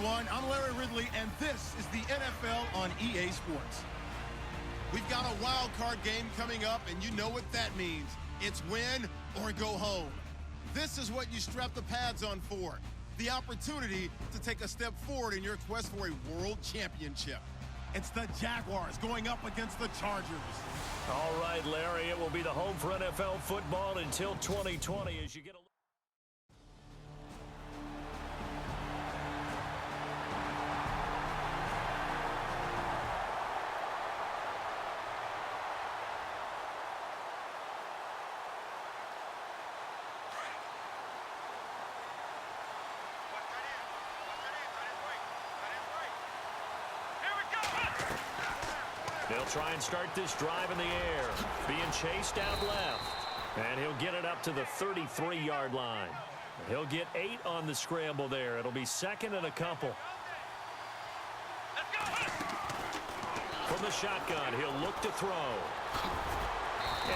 everyone. I'm Larry Ridley, and this is the NFL on EA Sports. We've got a wild card game coming up, and you know what that means. It's win or go home. This is what you strap the pads on for. The opportunity to take a step forward in your quest for a world championship. It's the Jaguars going up against the Chargers. All right, Larry, it will be the home for NFL football until 2020 as you get a look. They'll try and start this drive in the air. Being chased out left. And he'll get it up to the 33-yard line. He'll get 8 on the scramble there. It'll be second and a couple. From the shotgun, he'll look to throw.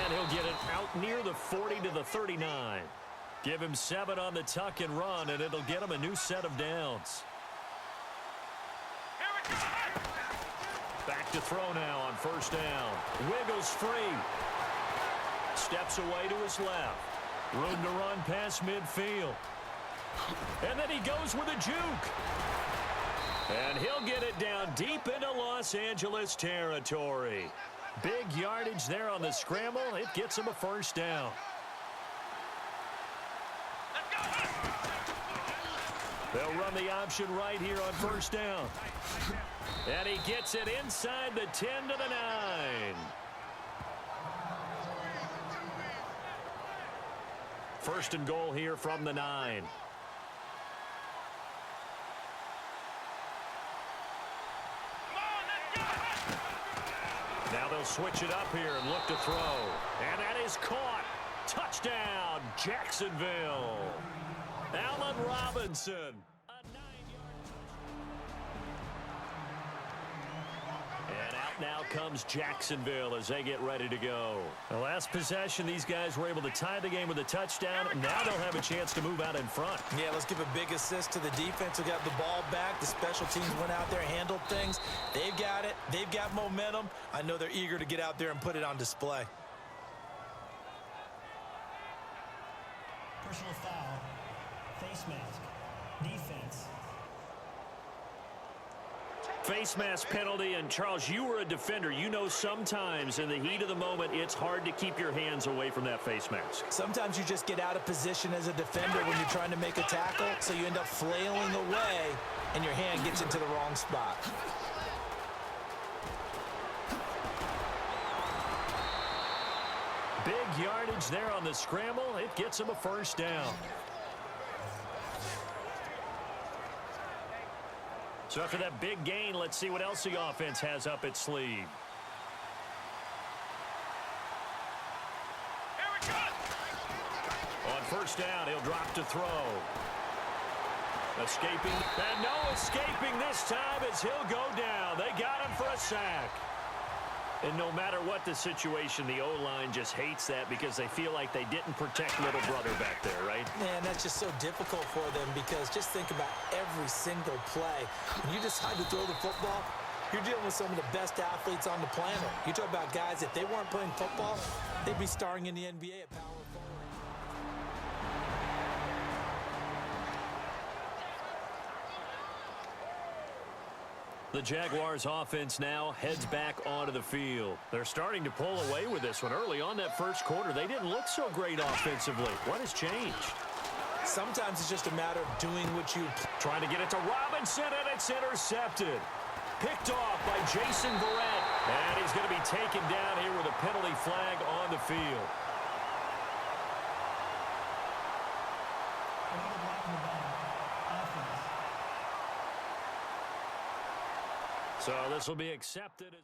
And he'll get it out near the 40 to the 39. Give him 7 on the tuck and run, and it'll get him a new set of downs. Back to throw now on first down. Wiggles free. Steps away to his left. Room to run past midfield. And then he goes with a juke. And he'll get it down deep into Los Angeles territory. Big yardage there on the scramble. It gets him a first down. They'll run the option right here on first down. And he gets it inside the 10 to the 9. First and goal here from the 9. Now they'll switch it up here and look to throw. And that is caught. Touchdown, Jacksonville. Allen Robinson. Now comes Jacksonville as they get ready to go. The last possession, these guys were able to tie the game with a touchdown, and now they'll have a chance to move out in front. Yeah, let's give a big assist to the defense who got the ball back. The special teams went out there, handled things. They've got it. They've got momentum. I know they're eager to get out there and put it on display. Personal foul, face mask, defense. Face mask penalty, and Charles, you were a defender. You know sometimes in the heat of the moment, it's hard to keep your hands away from that face mask. Sometimes you just get out of position as a defender when you're trying to make a tackle, so you end up flailing away, and your hand gets into the wrong spot. Big yardage there on the scramble. It gets him a first down. So after that big gain, let's see what else the offense has up its sleeve. On first down, he'll drop to throw. Escaping, and no escaping this time as he'll go down. They got him for a sack. And no matter what the situation, the O-line just hates that because they feel like they didn't protect little brother back there, right? Man, that's just so difficult for them because just think about every single play. When you decide to throw the football, you're dealing with some of the best athletes on the planet. You talk about guys, if they weren't playing football, they'd be starring in the NBA at power forward. The Jaguars offense now heads back onto the field. They're starting to pull away with this one. Early on that first quarter, they didn't look so great offensively. What has changed? Sometimes it's just a matter of doing what you... Trying to get it to Robinson, and it's intercepted. Picked off by Jason Verrett. And he's going to be taken down here with a penalty flag on the field. So this will be accepted as...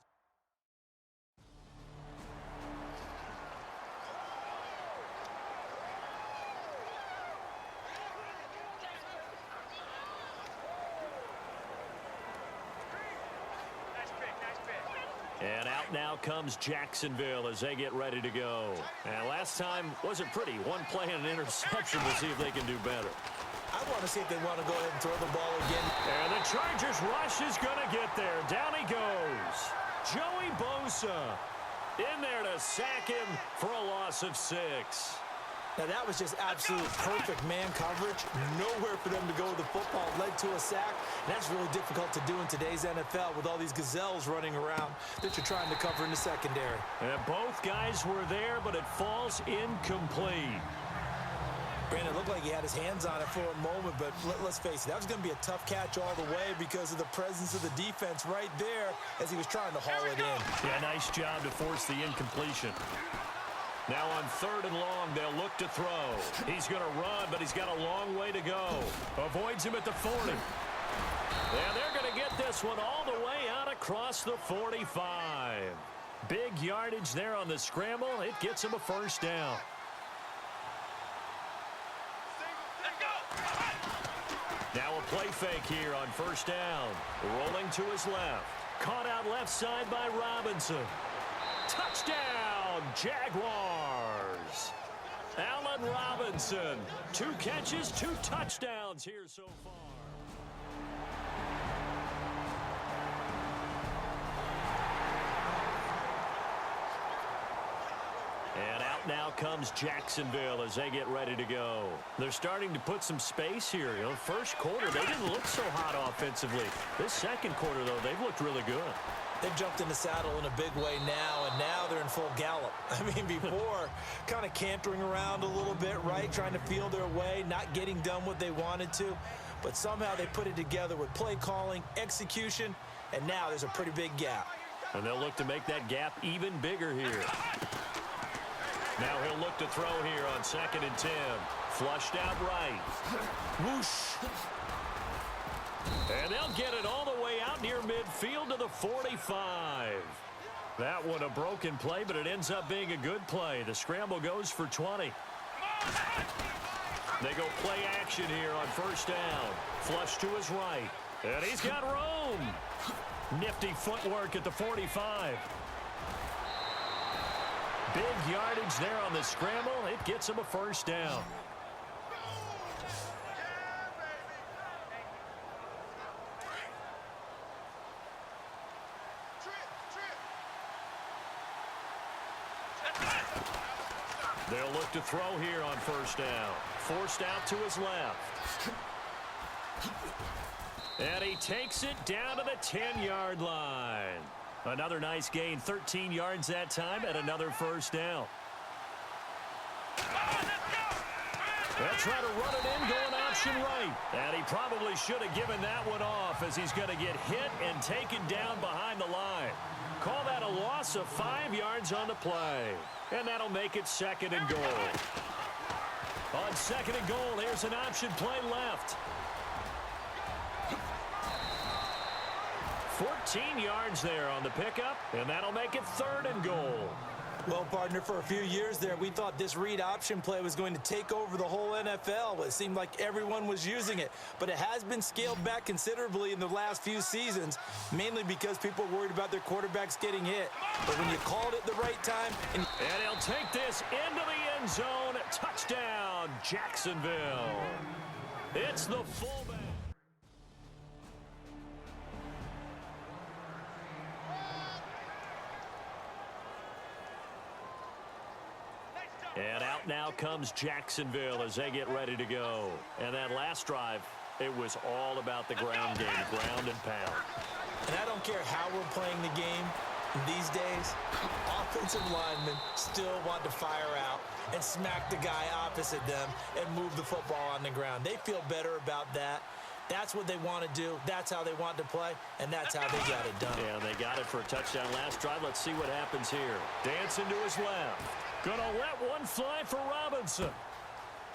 And out now comes Jacksonville as they get ready to go. And last time wasn't pretty. One play and an interception. We'll see if they can do better. I want to see if they want to go ahead and throw the ball again. And the Chargers rush is going to get there. Down he goes. Joey Bosa in there to sack him for a loss of 6. Now, that was just absolute perfect man coverage. Nowhere for them to go with the football. Led to a sack. And that's really difficult to do in today's NFL with all these gazelles running around that you're trying to cover in the secondary. And both guys were there, but it falls incomplete. Brandon, it looked like he had his hands on it for a moment, but let's face it, that was going to be a tough catch all the way because of the presence of the defense right there as he was trying to haul it in. Yeah, nice job to force the incompletion. Now on 3rd and long, they'll look to throw. He's going to run, but he's got a long way to go. Avoids him at the 40. And they're going to get this one all the way out across the 45. Big yardage there on the scramble. It gets him a first down. Now a play fake here on 1st down. Rolling to his left. Caught out left side by Robinson. Touchdown, Jaguars. Allen Robinson. 2 catches, 2 touchdowns here so far. And out now comes Jacksonville as they get ready to go. They're starting to put some space here. You know, first quarter, they didn't look so hot offensively. This second quarter, though, they've looked really good. They've jumped in the saddle in a big way now, and now they're in full gallop. I mean, before, kind of cantering around a little bit, right, trying to feel their way, not getting done what they wanted to. But somehow they put it together with play calling, execution, and now there's a pretty big gap. And they'll look to make that gap even bigger here. Now he'll look to throw here on 2nd and 10. Flushed out right. Whoosh. And they'll get it all the way out near midfield to the 45. That one a broken play, but it ends up being a good play. The scramble goes for 20. They go play action here on 1st down. Flush to his right. And he's got room. Nifty footwork at the 45. Big yardage there on the scramble. It gets him a first down. They'll look to throw here on 1st down. Forced out to his left. And he takes it down to the 10-yard line. Another nice gain, 13 yards that time, and another first down. They'll try to run it in, going option right. And he probably should have given that one off as he's going to get hit and taken down behind the line. Call that a loss of 5 yards on the play. And that'll make it 2nd and goal. On 2nd and goal, here's an option play left. 14 yards there on the pickup, and that'll make it 3rd and goal. Well, partner, for a few years there, we thought this read option play was going to take over the whole NFL. It seemed like everyone was using it, but it has been scaled back considerably in the last few seasons, mainly because people are worried about their quarterbacks getting hit. But when you called it the right time... And he'll take this into the end zone. Touchdown, Jacksonville. It's the fullback. And out now comes Jacksonville as they get ready to go. And that last drive, it was all about the ground game, ground and pound. And I don't care how we're playing the game these days, offensive linemen still want to fire out and smack the guy opposite them and move the football on the ground. They feel better about that. That's what they want to do. That's how they want to play, and that's how they got it done. Yeah, they got it for a touchdown last drive. Let's see what happens here. Dancing to his left. Gonna let one fly for Robinson.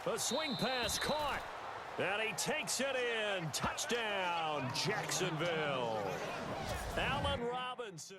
A swing pass caught. And he takes it in. Touchdown, Jacksonville. Allen Robinson.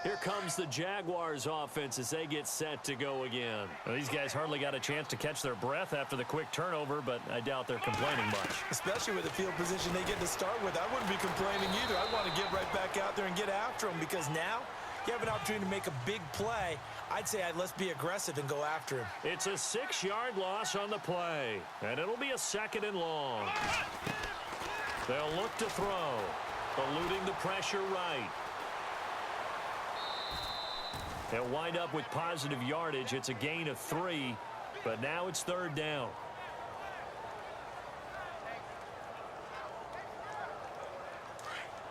Here comes the Jaguars offense as they get set to go again. Well, these guys hardly got a chance to catch their breath after the quick turnover, but I doubt they're complaining much. Especially with the field position they get to start with. I wouldn't be complaining either. I want to get right back out there and get after them because now you have an opportunity to make a big play, I'd say let's be aggressive and go after him. It's a 6-yard loss on the play, and it'll be a 2nd and long. They'll look to throw, eluding the pressure right. They'll wind up with positive yardage. It's a gain of 3, but now it's 3rd down.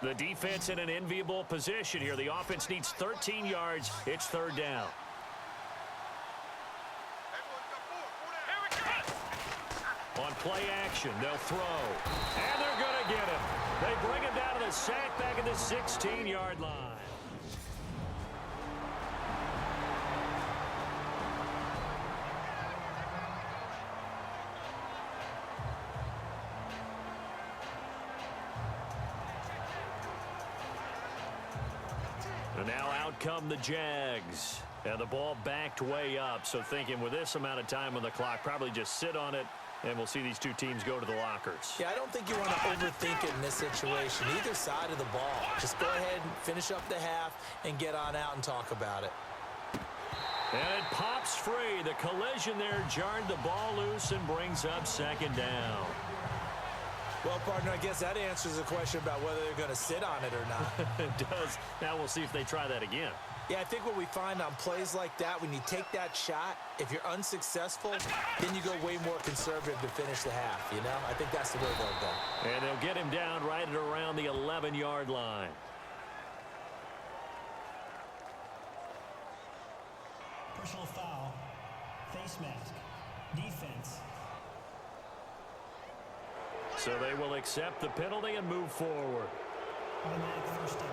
The defense in an enviable position here. The offense needs 13 yards. It's 3rd down. On play action, they'll throw. And they're going to get him. They bring him down to the sack back at the 16-yard line. And now out come the Jags. And the ball backed way up. So thinking with this amount of time on the clock, probably just sit on it, and we'll see these two teams go to the lockers. Yeah, I don't think you want to overthink it in this situation. Either side of the ball. Just go ahead and finish up the half and get on out and talk about it. And it pops free. The collision there jarred the ball loose and brings up 2nd down. Well, partner, I guess that answers the question about whether they're going to sit on it or not. It does. Now we'll see if they try that again. Yeah, I think what we find on plays like that, when you take that shot, if you're unsuccessful, then you go way more conservative to finish the half, you know? I think that's the way they'll go. And they'll get him down right at around the 11-yard line. Personal foul. Face mask. Defense. So they will accept the penalty and move forward. Automatic first down.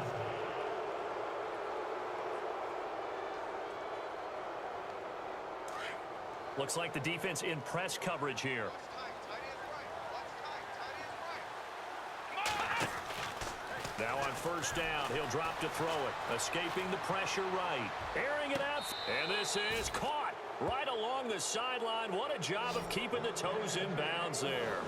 Looks like the defense in press coverage here. Now on 1st down, he'll drop to throw it. Escaping the pressure right. Airing it out. And this is caught right along the sideline. What a job of keeping the toes in bounds there.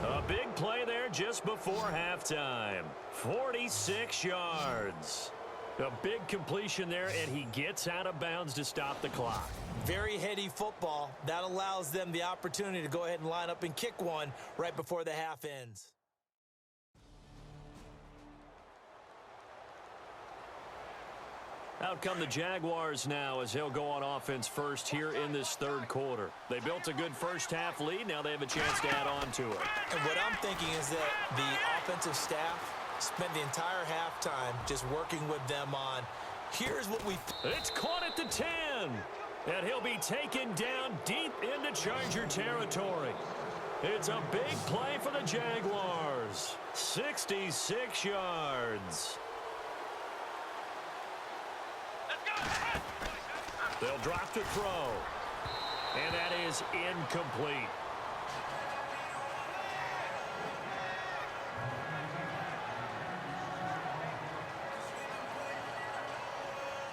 A big play there just before halftime. 46 yards. A big completion there, and he gets out of bounds to stop the clock. Very heady football. That allows them the opportunity to go ahead and line up and kick one right before the half ends. Out come the Jaguars now as they'll go on offense first here in this 3rd quarter. They built a good first half lead. Now they have a chance to add on to it. And what I'm thinking is that the offensive staff spent the entire halftime just working with them on, here's what we... It's caught at the 10. And he'll be taken down deep into Charger territory. It's a big play for the Jaguars. 66 yards. They'll drop to throw. And that is incomplete.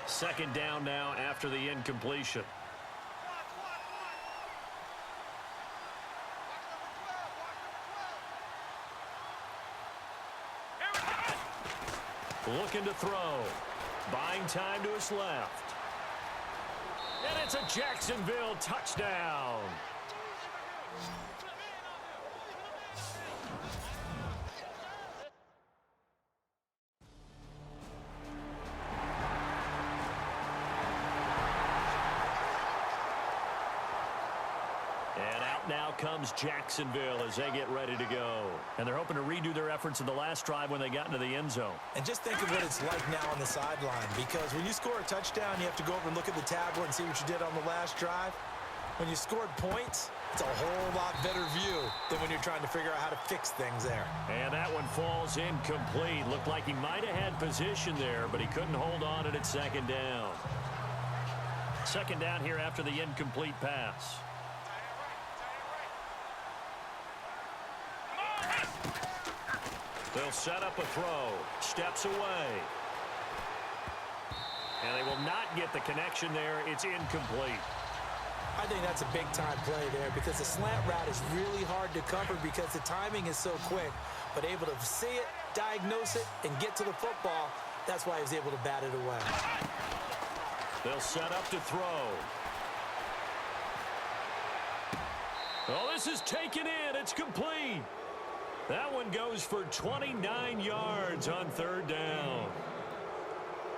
Second down now after the incompletion. Looking to throw. Buying time to his left. And it's a Jacksonville touchdown. And out now comes Jacksonville as they get ready to go. And they're hoping to redo their efforts in the last drive when they got into the end zone. And just think of what it's like now on the sideline, because when you score a touchdown, you have to go over and look at the tablet and see what you did on the last drive. When you scored points, it's a whole lot better view than when you're trying to figure out how to fix things there. And that one falls incomplete. Looked like he might have had position there, but he couldn't hold on it at second down. Second down here after the incomplete pass. They'll set up a throw. Steps away. And they will not get the connection there. It's incomplete. I think that's a big-time play there because the slant route is really hard to cover because the timing is so quick. But able to see it, diagnose it, and get to the football, That's why he was able to bat it away. They'll set up to throw. Oh, this is taken in. It's complete. That one goes for 29 yards on third down.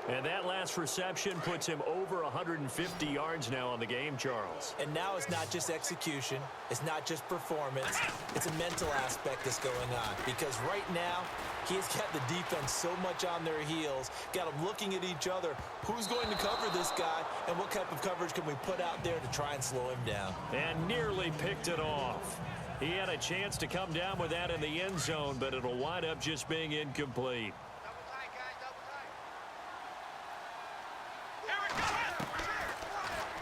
And that last reception puts him over 150 yards now on the game, Charles. And now it's not just execution. It's not just performance. It's a mental aspect that's going on. Because right now, he's got the defense so much on their heels, got them looking at each other. Who's going to cover this guy, and what type of coverage can we put out there to try and slow him down? And nearly picked it off. He had a chance to come down with that in the end zone, but it'll wind up just being incomplete.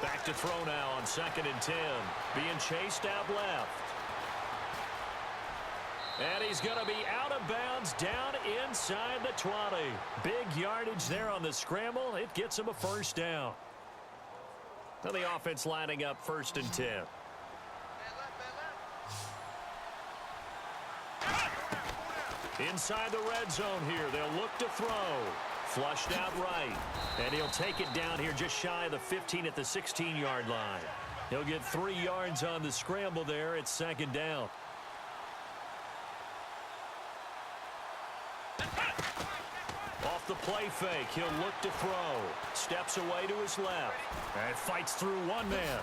Back to throw now on 2nd and 10. Being chased out left. And he's going to be out of bounds down inside the 20. Big yardage there on the scramble. It gets him a first down. Now the offense lining up 1st and 10. Inside the red zone here. They'll look to throw. Flushed out right. And he'll take it down here just shy of the 15 at the 16-yard line. He'll get 3 yards on the scramble there. It's 2nd down. Off the play fake, he'll look to throw. Steps away to his left. And fights through one man.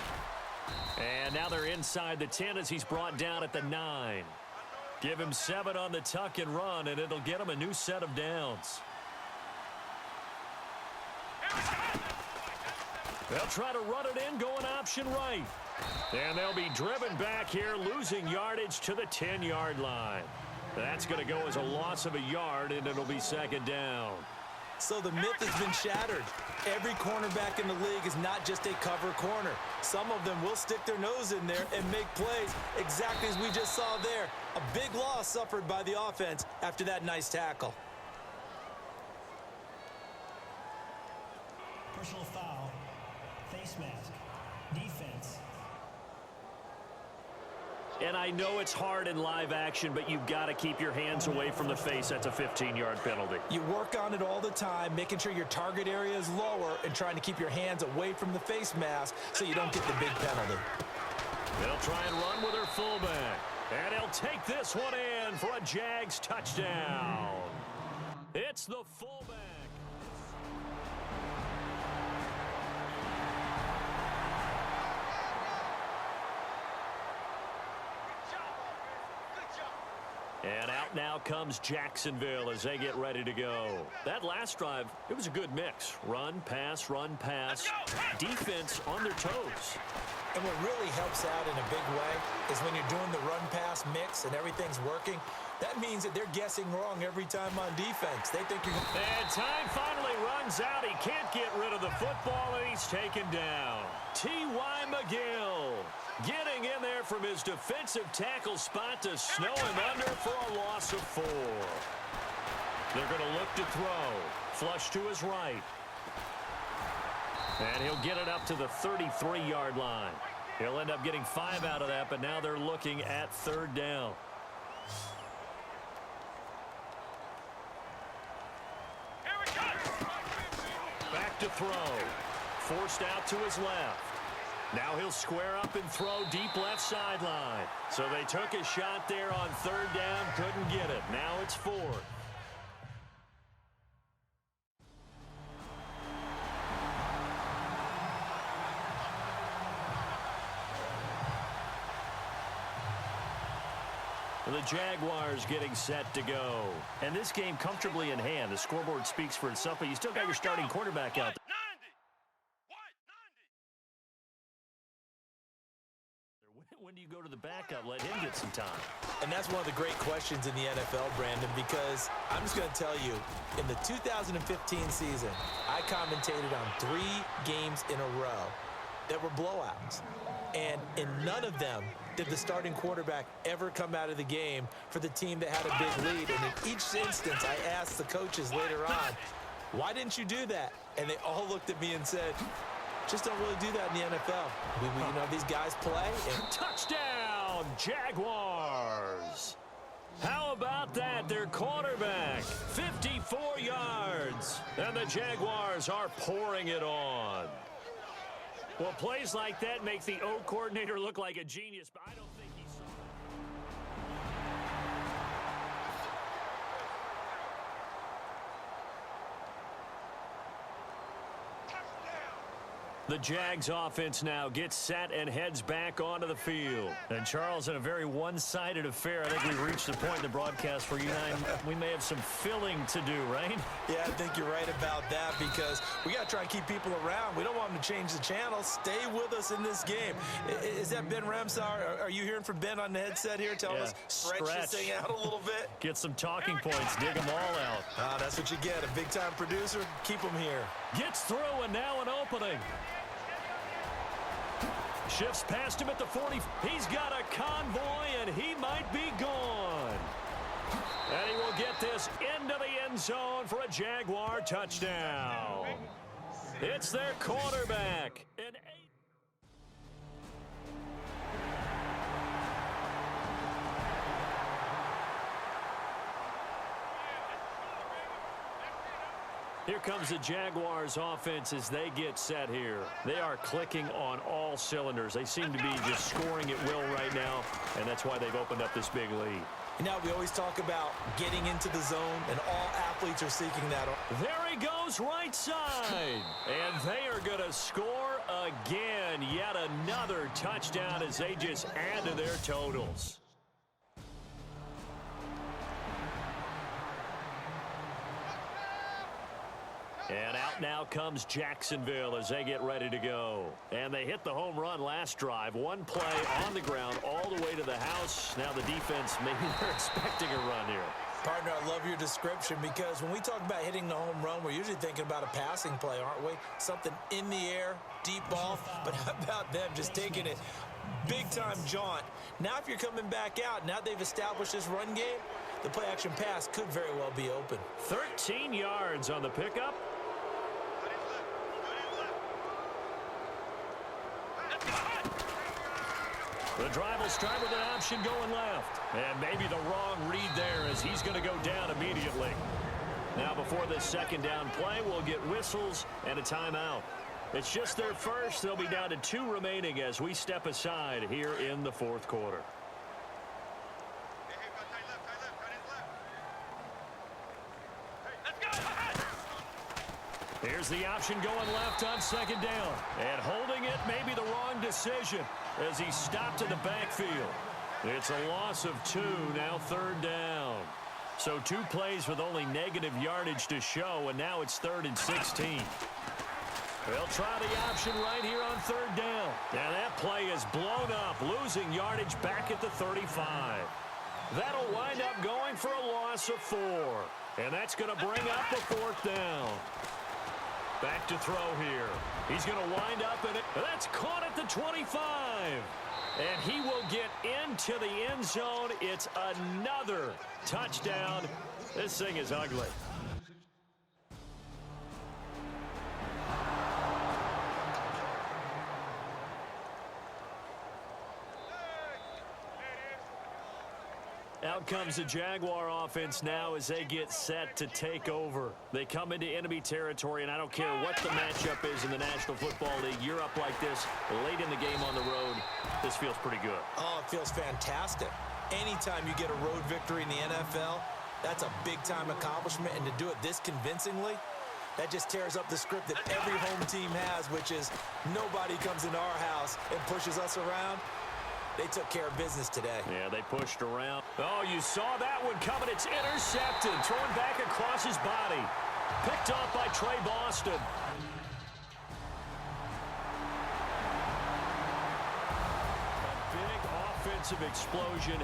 And now they're inside the 10 as he's brought down at the 9. Give him 7 on the tuck and run, and it'll get him a new set of downs. They'll try to run it in, going option right. And they'll be driven back here, losing yardage to the 10-yard line. That's going to go as a loss of a yard, and it'll be 2nd down. So the myth has been shattered. Every cornerback in the league is not just a cover corner. Some of them will stick their nose in there and make plays exactly as we just saw there. A big loss suffered by the offense after that nice tackle. Personal foul. Face mask. Defense. And I know it's hard in live action, but you've got to keep your hands away from the face. That's a 15-yard penalty. You work on it all the time, making sure your target area is lower and trying to keep your hands away from the face mask so you don't get the big penalty. They'll try and run with their fullback. And he'll take this one in for a Jags touchdown. It's the fullback. And out now comes Jacksonville as they get ready to go. That last drive, it was a good mix. Run, pass, defense on their toes. And what really helps out in a big way is when you're doing the run-pass mix and everything's working, that means that they're guessing wrong every time on defense. They think you're going to... And time finally runs out. He can't get rid of the football, and he's taken down. T.Y. McGill getting in there from his defensive tackle spot to snow him under for a loss of 4. They're going to look to throw. Flush to his right. And he'll get it up to the 33-yard line. He'll end up getting 5 out of that, but now they're looking at 3rd down. Back to throw. Forced out to his left. Now he'll square up and throw deep left sideline. So they took a shot there on 3rd down, couldn't get it. Now it's 4th. The Jaguars getting set to go. And this game comfortably in hand. The scoreboard speaks for itself, but you still got your starting quarterback out there. When do you go to the backup? Let him get some time. And that's one of the great questions in the NFL, Brandon, because I'm just going to tell you, in the 2015 season, I commentated on 3 games in a row that were blowouts. And in none of them did the starting quarterback ever come out of the game for the team that had a big lead. And in each instance, I asked the coaches later on, why didn't you do that? And they all looked at me and said, just don't really do that in the NFL. You know, these guys play. And touchdown, Jaguars. How about that? Their quarterback, 54 yards. And the Jaguars are pouring it on. Well, plays like that make the O coordinator look like a genius, but I don't think he saw it. The Jags offense now gets set and heads back onto the field. And Charles, in a very one-sided affair, I think we've reached the point in the broadcast where you and I, we may have some filling to do, right? Yeah, I think you're right about that because we got to try and keep people around. We don't want them to change the channel. Stay with us in this game. Is that Ben Ramsar? Are you hearing from Ben on the headset here telling us stretch this thing out a little bit? Get some talking points. Dig them all out. That's what you get. A big-time producer. Keep them here. Gets through and now an opening. Shifts past him at the 40. He's got a convoy, and he might be gone. And he will get this into the end zone for a Jaguar touchdown. It's their quarterback. An 8. Here comes the Jaguars offense as they get set here. They are clicking on all cylinders. They seem to be just scoring at will right now, and that's why they've opened up this big lead. Now, we always talk about getting into the zone, and all athletes are seeking that. There he goes right side. And they are going to score again. Yet another touchdown as they just add to their totals. And out now comes Jacksonville as they get ready to go. And they hit the home run last drive. One play on the ground all the way to the house. Now the defense, maybe they're expecting a run here. Partner, I love your description because when we talk about hitting the home run, we're usually thinking about a passing play, aren't we? Something in the air, deep ball. But how about them just taking it big-time jaunt? Now if you're coming back out, now they've established this run game, the play-action pass could very well be open. 13 yards on the pickup. The drive will start with an option going left. And maybe the wrong read there as he's going to go down immediately. Now before this second down play, we'll get whistles and a timeout. It's just their first. They'll be down to 2 remaining as we step aside here in the fourth quarter. Here's the option going left on second down. And holding it may be the wrong decision as he stopped in the backfield. It's a loss of 2, now third down. So 2 plays with only negative yardage to show, and now it's 3rd and 16. They'll try the option right here on third down. And that play is blown up, losing yardage back at the 35. That'll wind up going for a loss of 4. And that's going to bring up the 4th down. Back to throw here. He's going to wind up in it. That's caught at the 25. And he will get into the end zone. It's another touchdown. This thing is ugly. Out comes the Jaguar offense now as they get set to take over. They come into enemy territory, and I don't care what the matchup is in the National Football League. You're up like this late in the game on the road. This feels pretty good. Oh, it feels fantastic. Anytime you get a road victory in the NFL, that's a big-time accomplishment, and to do it this convincingly, that just tears up the script that every home team has, which is nobody comes into our house and pushes us around. They took care of business today. Yeah, they pushed around. Oh, you saw that one coming. It's intercepted. Thrown back across his body. Picked off by Trey Boston. A big offensive explosion.